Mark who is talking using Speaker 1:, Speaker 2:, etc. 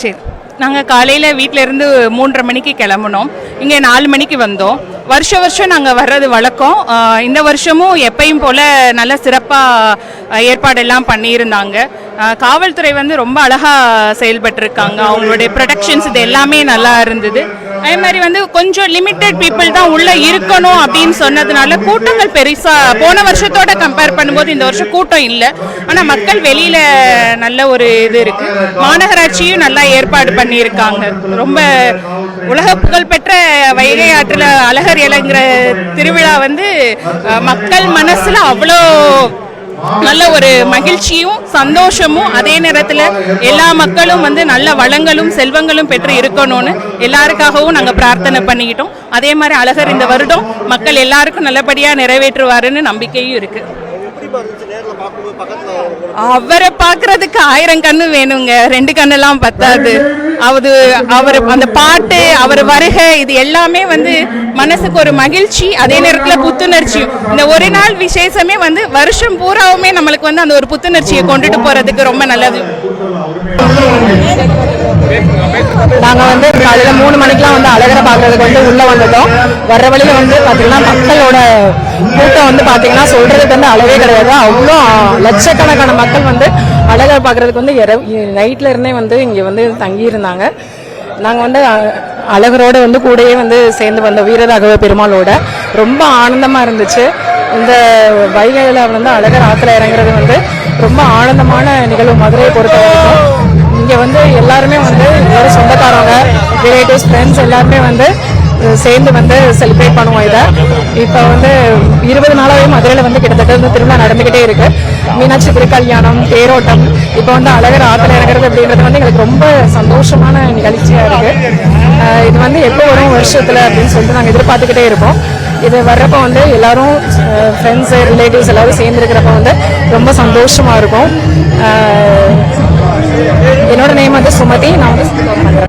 Speaker 1: சரி, நாங்கள் காலையில் வீட்டிலேருந்து 3:30 மணிக்கு கிளம்புனோம். இங்கே 4 மணிக்கு வந்தோம். வருஷம் நாங்கள் வர்றது வழக்கம். இந்த வருஷமும் எப்பயும் போல் நல்ல சிறப்பாக ஏற்பாடெல்லாம் பண்ணியிருந்தாங்க. காவல்துறை ரொம்ப அழகாக செயல்பட்டுருக்காங்க. அவங்களுடைய ப்ரொடெக்ஷன்ஸ் இது எல்லாமே நல்லா இருந்தது. அதே மாதிரி கொஞ்சம் லிமிட்டட் பீப்புள் தான் உள்ளே இருக்கணும் அப்படின்னு சொன்னதுனால கூட்டங்கள் பெருசாக போன வருஷத்தோட கம்பேர் பண்ணும்போது இந்த வருஷம் கூட்டம் இல்லை. ஆனால் மக்கள் வெளியில் நல்ல ஒரு இது இருக்குது. மாநகராட்சியும் நல்லா ஏற்பாடு பண்ணியிருக்காங்க. ரொம்ப உலக புகழ்பெற்ற வைகை ஆற்றில் அழகர் இலங்குற திருவிழா மக்கள் மனசில் அவ்வளோ நல்ல ஒரு மகிழ்ச்சியும் சந்தோஷமும், அதே நேரத்தில் எல்லா மக்களும் நல்ல வளங்களும் செல்வங்களும் பெற்று இருக்கணும்னு எல்லாருக்காகவும் நாங்கள் பிரார்த்தனை பண்ணிக்கிட்டோம். அதே மாதிரி அழகர் இந்த வருடம் மக்கள் எல்லாருக்கும் நல்லபடியாக நிறைவேற்றுவாருன்னு நம்பிக்கையும் இருக்கு. அவரை பார்க்கறதுக்கு 1000 கண்ணு வேணுங்க, 2 கண்ணெல்லாம் பத்தாது. அவர் அந்த பாட்டு, அவர் வருகை, இது எல்லாமே மனசுக்கு ஒரு மகிழ்ச்சி, அதே நேரத்தில் புத்துணர்ச்சியும். இந்த ஒரு நாள் விசேஷமே வருஷம் பூராவுமே நம்மளுக்கு அந்த ஒரு புத்துணர்ச்சியை கொண்டுட்டு போறதுக்கு ரொம்ப நல்லது.
Speaker 2: நாங்கள் காலையில் 3 மணிக்கெலாம் அழகரை பார்க்கறதுக்கு உள்ள வந்துட்டோம். வர்ற வழியில் பார்த்தீங்கன்னா மக்களோட கூட்டம் பார்த்தீங்கன்னா சொல்றதுக்கு அளவே கிடையாது. அவ்வளோ லட்சக்கணக்கான மக்கள் அழகரை பார்க்கறதுக்கு நைட்ல இருந்தே இங்கே தங்கியிருந்தாங்க. நாங்கள் அழகரோட கூடயே சேர்ந்து வந்த வீரராகவ பெருமாளோட ரொம்ப ஆனந்தமாக இருந்துச்சு. இந்த வைகையில் அழகர் ஆற்றுல இறங்குறது ரொம்ப ஆனந்தமான நிகழ்வு. மதுரையை பொறுத்த வரைக்கும் இங்கே எல்லாருமே எல்லாரும் சொந்தக்காரங்க, ரிலேட்டிவ்ஸ், ஃப்ரெண்ட்ஸ் எல்லாருமே சேர்ந்து செலிப்ரேட் பண்ணுவோம். இதை இப்போ 20 நாளாகவே மதுரையில் கிட்டத்தட்ட திருவிழா நடந்துக்கிட்டே இருக்கு. மீனாட்சி திருக்கல்யாணம், தேரோட்டம், இப்போ அழகர் ஆற்றுல இறங்குறது அப்படின்றது எங்களுக்கு ரொம்ப சந்தோஷமான நிகழ்ச்சியாக இருக்கு. இது எப்போ வரும் வருஷத்தில் அப்படின்னு சொல்லிட்டு நாங்கள் எதிர்பார்த்துக்கிட்டே இருப்போம். இது வர்றப்போ எல்லாரும் ஃப்ரெண்ட்ஸு, ரிலேட்டிவ்ஸ் எல்லாரும் சேர்ந்துருக்கிறப்ப ரொம்ப சந்தோஷமாக இருக்கும். என்னோட நேம் சுமதி. நான்